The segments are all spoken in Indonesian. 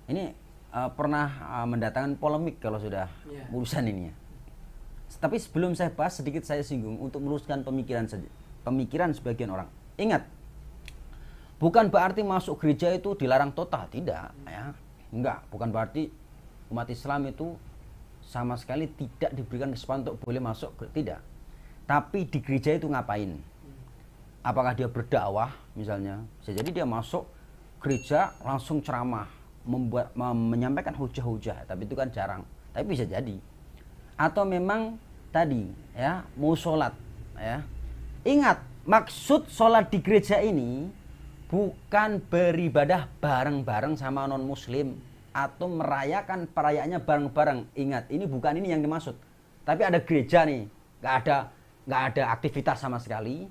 Ini pernah mendatangkan polemik kalau sudah urusan ini ya. Tapi sebelum saya bahas, sedikit saya singgung untuk meluruskan pemikiran sebagian orang. Ingat, bukan berarti masuk gereja itu dilarang total, tidak ya. Enggak, bukan berarti umat Islam itu sama sekali tidak diberikan kesempatan untuk boleh masuk, tidak. Tapi di gereja itu ngapain? Apakah dia berdakwah misalnya? Bisa jadi dia masuk gereja langsung ceramah, menyampaikan hujah-hujah, tapi itu kan jarang. Tapi bisa jadi. Atau memang tadi ya, mau sholat ya. Ingat, maksud sholat di gereja ini bukan beribadah bareng-bareng sama non muslim atau merayakan perayaannya bareng-bareng. Ingat, ini bukan ini yang dimaksud. Tapi ada gereja nih, nggak ada aktivitas sama sekali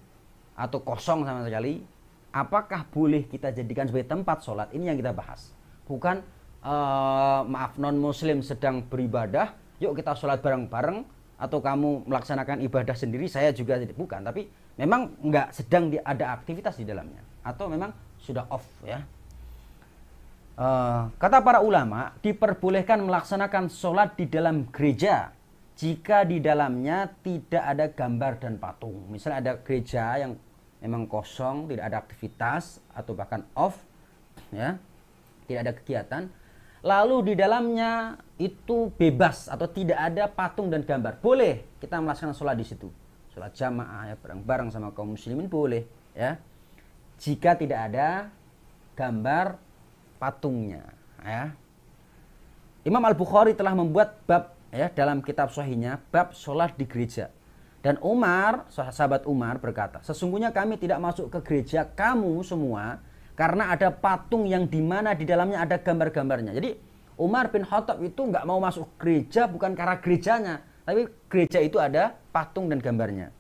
atau kosong sama sekali. Apakah boleh kita jadikan sebagai tempat sholat? Ini yang kita bahas. Bukan maaf, non muslim sedang beribadah, yuk kita sholat bareng-bareng, atau kamu melaksanakan ibadah sendiri, saya juga bukan. Tapi memang nggak sedang ada aktivitas di dalamnya, atau memang sudah off ya. Kata para ulama, diperbolehkan melaksanakan sholat di dalam gereja jika di dalamnya tidak ada gambar dan patung. Misalnya ada gereja yang memang kosong, tidak ada aktivitas atau bahkan off ya, tidak ada kegiatan, lalu di dalamnya itu bebas atau tidak ada patung dan gambar, boleh kita melaksanakan sholat di situ, sholat jamaah ya, bareng-bareng sama kaum muslimin boleh ya, jika tidak ada gambar patungnya ya. Imam Al-Bukhari telah membuat bab ya dalam kitab sahihnya, bab sholat di gereja. Dan Umar, sahabat Umar berkata, sesungguhnya kami tidak masuk ke gereja kamu semua karena ada patung yang dimana di dalamnya ada gambar-gambarnya. Jadi Umar bin Khattab itu nggak mau masuk gereja bukan karena gerejanya, tapi gereja itu ada patung dan gambarnya.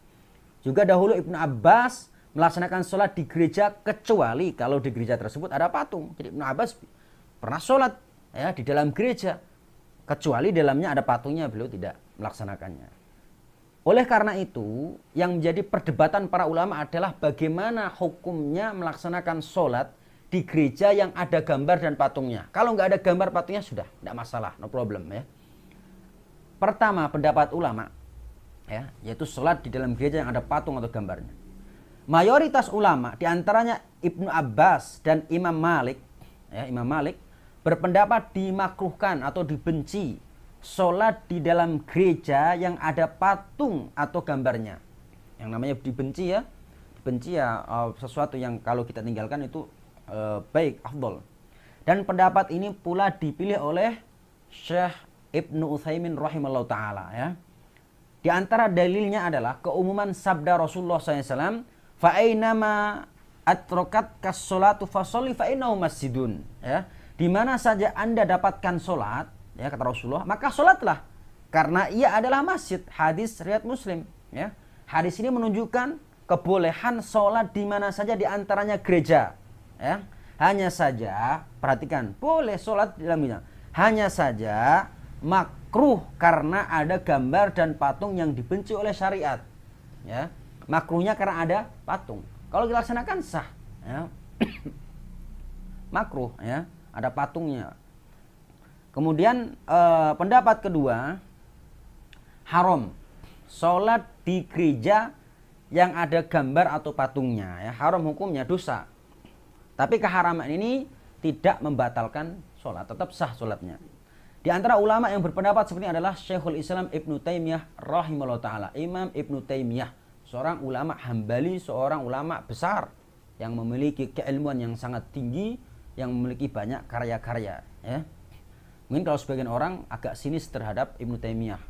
Juga dahulu Ibnu Abbas melaksanakan sholat di gereja kecuali kalau di gereja tersebut ada patung. Jadi Ibnu Abbas pernah sholat ya di dalam gereja, kecuali dalamnya ada patungnya beliau tidak melaksanakannya. Oleh karena itu, yang menjadi perdebatan para ulama adalah bagaimana hukumnya melaksanakan sholat di gereja yang ada gambar dan patungnya. Kalau nggak ada gambar patungnya sudah, tidak masalah, no problem ya. Pertama, pendapat ulama ya, yaitu sholat di dalam gereja yang ada patung atau gambarnya. Mayoritas ulama, diantaranya Ibnu Abbas dan Imam Malik, ya, Imam Malik berpendapat dimakruhkan atau dibenci sholat di dalam gereja yang ada patung atau gambarnya. Yang namanya dibenci ya, sesuatu yang kalau kita tinggalkan itu baik, afdol. Dan pendapat ini pula dipilih oleh Syekh Ibnu Utsaimin rahimahullah ta'ala ya. Di antara dalilnya adalah keumuman sabda Rasulullah SAW, fa'ainama atrokat kas-sholatu fasolli fa'inahu masjidun ya. Di mana saja Anda dapatkan sholat ya, kata Rasulullah, maka sholatlah karena ia adalah masjid. Hadis riwayat Muslim ya. Hadis ini menunjukkan kebolehan sholat di mana saja, di antaranya gereja ya. Hanya saja perhatikan, boleh sholat di dalamnya, hanya saja makruh karena ada gambar dan patung yang dibenci oleh syariat ya. Makruhnya karena ada patung. Kalau dilaksanakan sah ya. Makruh ya, ada patungnya. Kemudian pendapat kedua, haram sholat di gereja yang ada gambar atau patungnya ya. Haram hukumnya dosa. Tapi keharaman ini tidak membatalkan sholat, tetap sah sholatnya. Di antara ulama yang berpendapat seperti ini adalah Syekhul Islam Ibnu Taimiyah rahimahullah ta'ala. Imam Ibnu Taimiyah, seorang ulama Hambali, seorang ulama besar yang memiliki keilmuan yang sangat tinggi, yang memiliki banyak karya-karya ya. Mungkin kalau sebagian orang agak sinis terhadap Ibnu Taimiyah,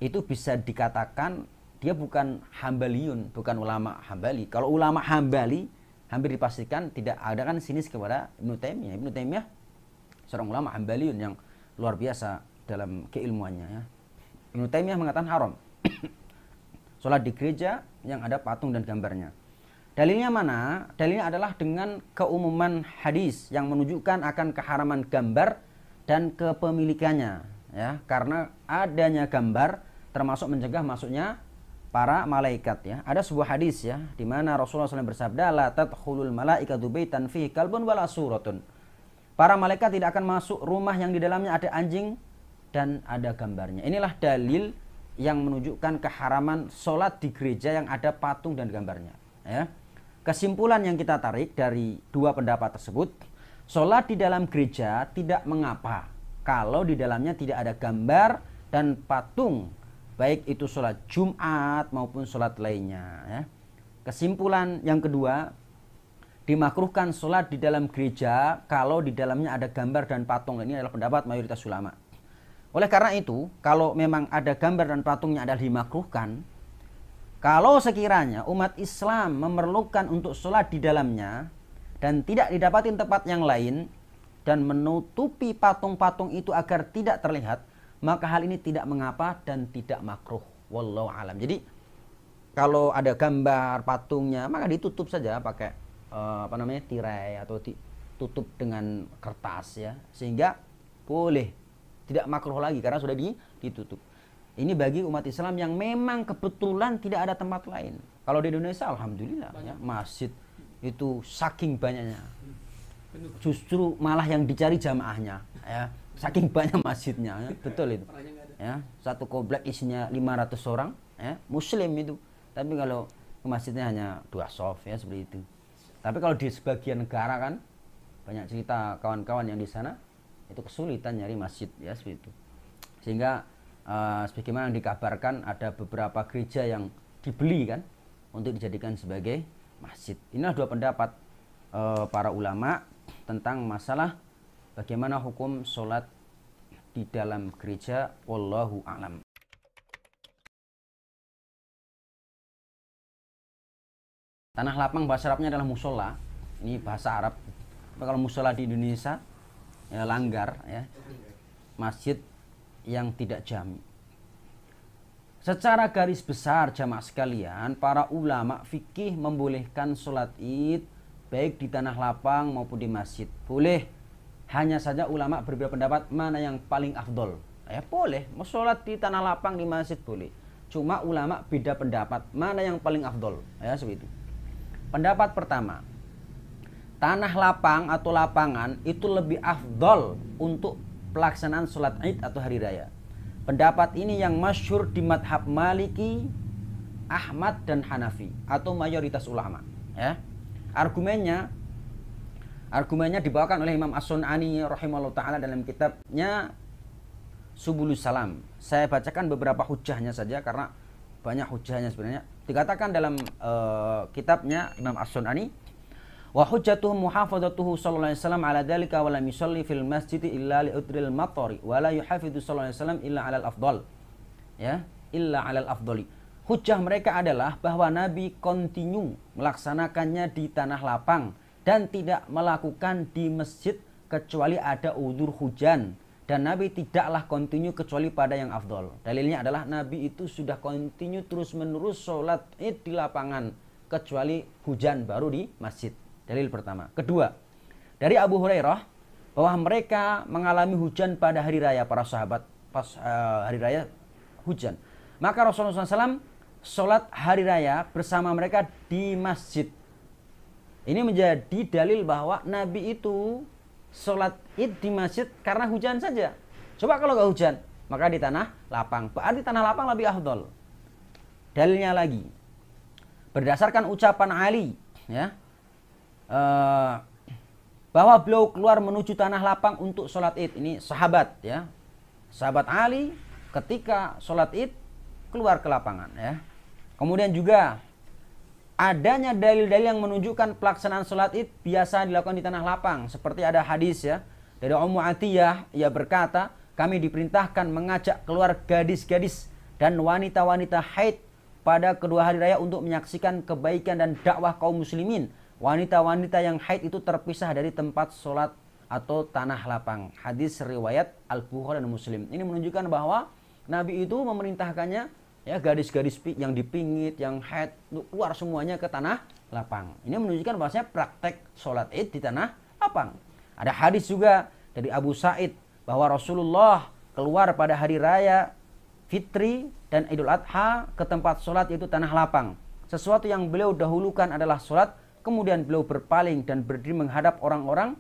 itu bisa dikatakan dia bukan Hambaliun, bukan ulama Hambali. Kalau ulama Hambali hampir dipastikan tidak ada kan sinis kepada Ibnu Taimiyah. Ibnu Taimiyah seorang ulama Hambaliun yang luar biasa dalam keilmuannya ya. Ibnu Taimiyah mengatakan haram sholat di gereja yang ada patung dan gambarnya. Dalilnya mana? Dalilnya adalah dengan keumuman hadis yang menunjukkan akan keharaman gambar dan kepemilikannya ya, karena adanya gambar termasuk mencegah masuknya para malaikat ya. Ada sebuah hadis ya, di mana Rasulullah SAW bersabda, la tadkhulul malaikatu baitan fihi kalbun wala suratun. Para malaikat tidak akan masuk rumah yang di dalamnya ada anjing dan ada gambarnya. Inilah dalil yang menunjukkan keharaman sholat di gereja yang ada patung dan gambarnya. Ya. Kesimpulan yang kita tarik dari dua pendapat tersebut, sholat di dalam gereja tidak mengapa kalau di dalamnya tidak ada gambar dan patung, baik itu sholat Jumat maupun sholat lainnya. Ya. Kesimpulan yang kedua, dimakruhkan sholat di dalam gereja kalau di dalamnya ada gambar dan patung. Ini adalah pendapat mayoritas ulama. Oleh karena itu, kalau memang ada gambar dan patungnya adalah dimakruhkan, kalau sekiranya umat Islam memerlukan untuk sholat di dalamnya dan tidak didapati tempat yang lain dan menutupi patung-patung itu agar tidak terlihat, maka hal ini tidak mengapa dan tidak makruh. Wallahu alam. Jadi kalau ada gambar patungnya maka ditutup saja pakai tirai atau ditutup dengan kertas ya, sehingga boleh, tidak makruh lagi karena sudah ditutup. Ini bagi umat Islam yang memang kebetulan tidak ada tempat lain. Kalau di Indonesia alhamdulillah ya, masjid itu saking banyaknya, justru malah yang dicari jamaahnya ya, saking banyak masjidnya ya. Betul itu ya, satu komplek isinya 500 orang ya, muslim itu, tapi kalau masjidnya hanya 2 shaf ya, seperti itu. Tapi kalau di sebagian negara kan banyak cerita kawan-kawan yang di sana itu kesulitan nyari masjid ya, seperti itu. Sehingga sebagaimana yang dikabarkan ada beberapa gereja yang dibeli kan untuk dijadikan sebagai masjid. Inilah dua pendapat para ulama tentang masalah bagaimana hukum sholat di dalam gereja. Wallahu a'lam. Tanah lapang bahasa Arabnya adalah musola. Ini bahasa Arab. Kalau musola di Indonesia ya langgar ya, masjid yang tidak jami. Secara garis besar jamaah sekalian, para ulama fikih membolehkan sholat id baik di tanah lapang maupun di masjid. Boleh. Hanya saja ulama berbeda pendapat mana yang paling afdol. Ya boleh, mau sholat di tanah lapang di masjid boleh. Cuma ulama beda pendapat mana yang paling afdol. Ya seperti itu. Pendapat pertama, tanah lapang atau lapangan itu lebih afdol untuk pelaksanaan sholat id atau hari raya. Pendapat ini yang masyhur di madhab Maliki, Ahmad dan Hanafi atau mayoritas ulama. Ya. Argumennya dibawakan oleh Imam As-Sun'ani rahimahullah ta'ala dalam kitabnya Subulus Salam. Saya bacakan beberapa hujahnya saja karena banyak hujahnya sebenarnya. Dikatakan dalam kitabnya Imam As-Sun'ani, wa hujjatuhu muhafadzatuhu sallallahu alaihi wasallam ala dzalika wa lam yusalli fil masjid illa li udril matari wa la yuhafidhu sallallahu alaihi wasallam illa alal afdal. Ya, illa alal afdali. Hujjah mereka adalah bahwa Nabi kontinu melaksanakannya di tanah lapang dan tidak melakukan di masjid kecuali ada udzur hujan, dan Nabi tidaklah kontinu kecuali pada yang afdal. Dalilnya adalah Nabi itu sudah kontinu terus-menerus sholat id di lapangan kecuali hujan baru di masjid. Dalil pertama. Kedua, dari Abu Hurairah bahwa mereka mengalami hujan pada hari raya, para sahabat pas hari raya hujan. Maka Rasulullah SAW sholat hari raya bersama mereka di masjid. Ini menjadi dalil bahwa Nabi itu sholat id di masjid karena hujan saja. Coba kalau nggak hujan, maka di tanah lapang. Berarti tanah lapang lebih afdol. Dalilnya lagi, berdasarkan ucapan Ali, ya, bahwa beliau keluar menuju tanah lapang untuk sholat id. Ini sahabat ya, sahabat Ali ketika sholat id keluar ke lapangan ya. Kemudian juga adanya dalil-dalil yang menunjukkan pelaksanaan sholat id biasa dilakukan di tanah lapang. Seperti ada hadis ya dari Ummu Atiyah, ia berkata, kami diperintahkan mengajak keluar gadis-gadis dan wanita-wanita haid pada kedua hari raya untuk menyaksikan kebaikan dan dakwah kaum muslimin. Wanita-wanita yang haid itu terpisah dari tempat sholat atau tanah lapang. Hadis riwayat Al-Bukhari dan Muslim. Ini menunjukkan bahwa Nabi itu memerintahkannya ya gadis-gadis yang dipingit, yang haid keluar semuanya ke tanah lapang. Ini menunjukkan bahwasanya praktek sholat id di tanah lapang. Ada hadis juga dari Abu Sa'id bahwa Rasulullah keluar pada hari raya Fitri dan Idul Adha ke tempat sholat yaitu tanah lapang. Sesuatu yang beliau dahulukan adalah sholat, kemudian beliau berpaling dan berdiri menghadap orang-orang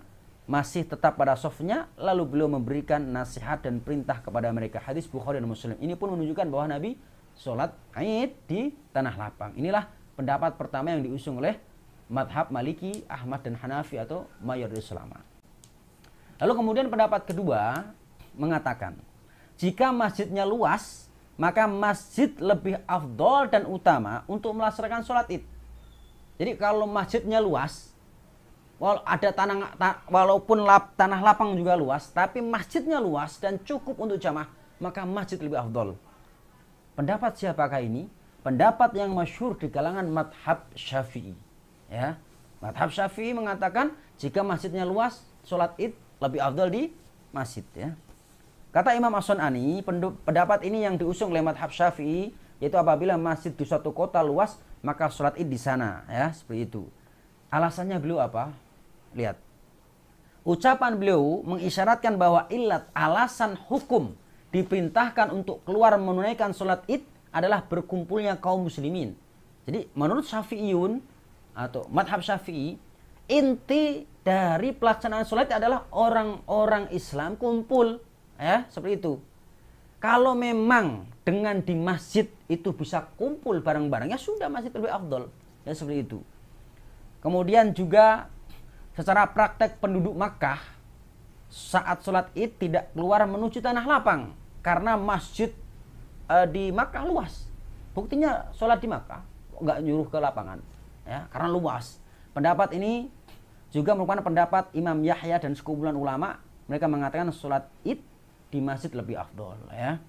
masih tetap pada safnya, lalu beliau memberikan nasihat dan perintah kepada mereka. Hadis Bukhari dan Muslim. Ini pun menunjukkan bahwa Nabi sholat Id di tanah lapang. Inilah pendapat pertama yang diusung oleh madhab Maliki, Ahmad dan Hanafi atau mayoritas ulama. Lalu kemudian pendapat kedua mengatakan, jika masjidnya luas, maka masjid lebih afdol dan utama untuk melaksanakan sholat id. Jadi kalau masjidnya luas, walaupun tanah lapang juga luas, tapi masjidnya luas dan cukup untuk jamaah, maka masjid lebih afdol. Pendapat siapakah ini? Pendapat yang masyhur di kalangan madhab Syafi'i. Ya, madhab Syafi'i mengatakan jika masjidnya luas, sholat id lebih afdol di masjid. Ya. Kata Imam As-Sun'ani, pendapat ini yang diusung oleh madhab Syafi'i, yaitu apabila masjid di suatu kota luas, maka sholat id di sana, ya, seperti itu. Alasannya beliau apa? Lihat. Ucapan beliau mengisyaratkan bahwa ilat alasan hukum diperintahkan untuk keluar menunaikan sholat id adalah berkumpulnya kaum muslimin. Jadi menurut Syafi'iyun atau madhab Syafi'i, inti dari pelaksanaan sholat adalah orang-orang Islam kumpul. Ya, seperti itu. Kalau memang dengan di masjid itu bisa kumpul bareng-bareng, ya sudah masjid lebih afdol. Ya, seperti itu. Kemudian juga secara praktek penduduk Makkah saat sholat id tidak keluar menuju tanah lapang karena masjid di Makkah luas. Buktinya sholat di Makkah nggak nyuruh ke lapangan, ya, karena luas. Pendapat ini juga merupakan pendapat Imam Yahya dan sekumpulan ulama. Mereka mengatakan sholat id di masjid lebih afdol, ya.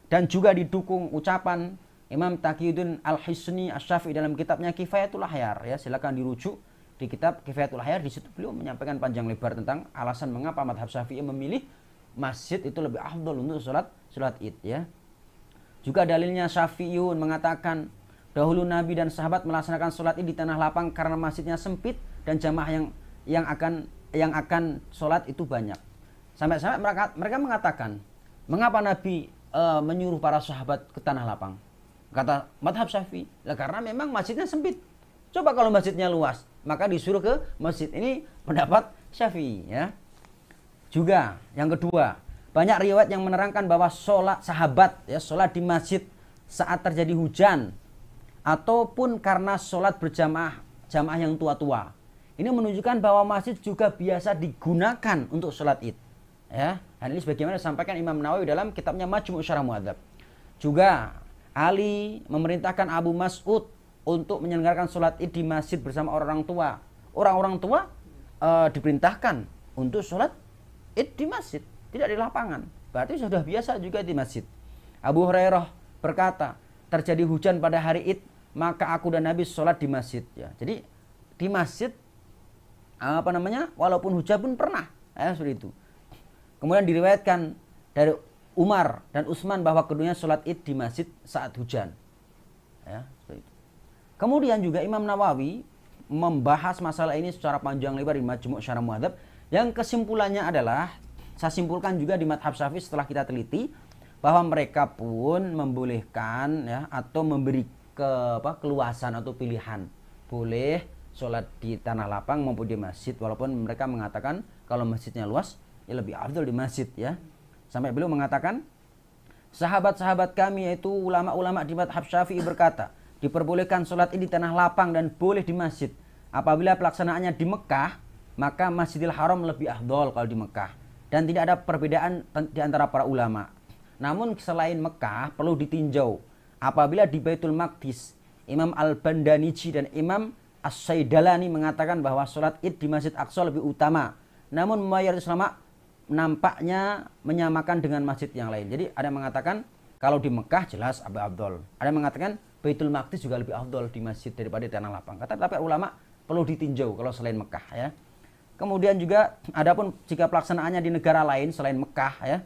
Dan juga didukung ucapan Imam Taqiyuddin Al-Hisni Asy-Syafi'i dalam kitabnya Kifayatul Ahyar, ya, silakan dirujuk di kitab Kifayatul Ahyar. Di situ beliau menyampaikan panjang lebar tentang alasan mengapa madhab Syafi'i memilih masjid itu lebih afdol untuk sholat id, ya. Juga dalilnya Syafi'iyun mengatakan dahulu Nabi dan sahabat melaksanakan sholat id di tanah lapang karena masjidnya sempit dan jamaah yang akan sholat itu banyak. Sampai-sampai mereka mengatakan, mengapa Nabi menyuruh para sahabat ke tanah lapang? Kata madhab Syafi'i, karena memang masjidnya sempit. Coba kalau masjidnya luas, maka disuruh ke masjid. Ini pendapat Syafi'i, ya. Juga yang kedua, banyak riwayat yang menerangkan bahwa sholat sahabat, ya, sholat di masjid saat terjadi hujan ataupun karena sholat berjamaah yang tua-tua. Ini menunjukkan bahwa masjid juga biasa digunakan untuk sholat id. Ya, dan ini sebagaimana disampaikan Imam Nawawi dalam kitabnya Majmu' Syarah Muhadzab. Juga Ali memerintahkan Abu Mas'ud untuk menyelenggarakan sholat id di masjid bersama orang tua. Orang-orang tua diperintahkan untuk sholat id di masjid, tidak di lapangan. Berarti sudah biasa juga di masjid. Abu Hurairah berkata, terjadi hujan pada hari id, maka aku dan Nabi sholat di masjid. Ya, jadi di masjid walaupun hujan pun pernah, ya, seperti itu. Kemudian diriwayatkan dari Umar dan Utsman bahwa keduanya sholat id di masjid saat hujan. Ya, seperti itu. Kemudian juga Imam Nawawi membahas masalah ini secara panjang lebar di Majmu' Syarah Muhadzab. Yang kesimpulannya adalah, saya simpulkan juga di madhab Syafi'i setelah kita teliti, bahwa mereka pun membolehkan, ya, atau memberi keluasan atau pilihan. Boleh sholat di tanah lapang maupun di masjid, walaupun mereka mengatakan kalau masjidnya luas, ya lebih afdal di masjid, ya. Sampai beliau mengatakan, sahabat-sahabat kami yaitu ulama-ulama di madhab Syafi'i berkata, diperbolehkan sholat id di tanah lapang dan boleh di masjid. Apabila pelaksanaannya di Mekah, maka Masjidil Haram lebih afdal kalau di Mekah. Dan tidak ada perbedaan di antara para ulama. Namun selain Mekah perlu ditinjau. Apabila di Baitul Maqdis, Imam Al-Bandaniji dan Imam As-Saidalani mengatakan bahwa sholat id di Masjid Aqsa lebih utama. Namun mayoritas ulama nampaknya menyamakan dengan masjid yang lain. Jadi ada yang mengatakan kalau di Mekah jelas lebih afdal. Ada yang mengatakan Baitul Maqdis juga lebih afdal di masjid daripada di tanah lapang. Tapi ulama perlu ditinjau kalau selain Mekah, ya. Kemudian juga adapun jika pelaksanaannya di negara lain selain Mekah, ya,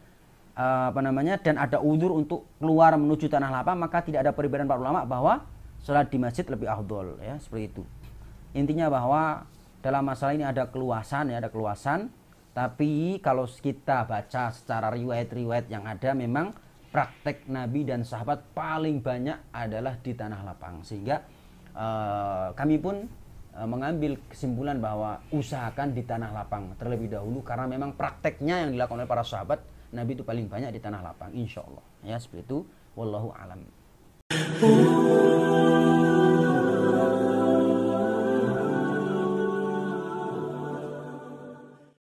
dan ada udzur untuk keluar menuju tanah lapang, maka tidak ada perbedaan para ulama bahwa sholat di masjid lebih afdal, ya, seperti itu. Intinya bahwa dalam masalah ini ada keluasan, ya, ada keluasan. Tapi kalau kita baca secara riwayat-riwayat yang ada, memang praktek Nabi dan sahabat paling banyak adalah di tanah lapang. Sehingga kami pun mengambil kesimpulan bahwa usahakan di tanah lapang terlebih dahulu, karena memang prakteknya yang dilakukan oleh para sahabat Nabi itu paling banyak di tanah lapang, insya Allah. Ya seperti itu. Wallahu alam.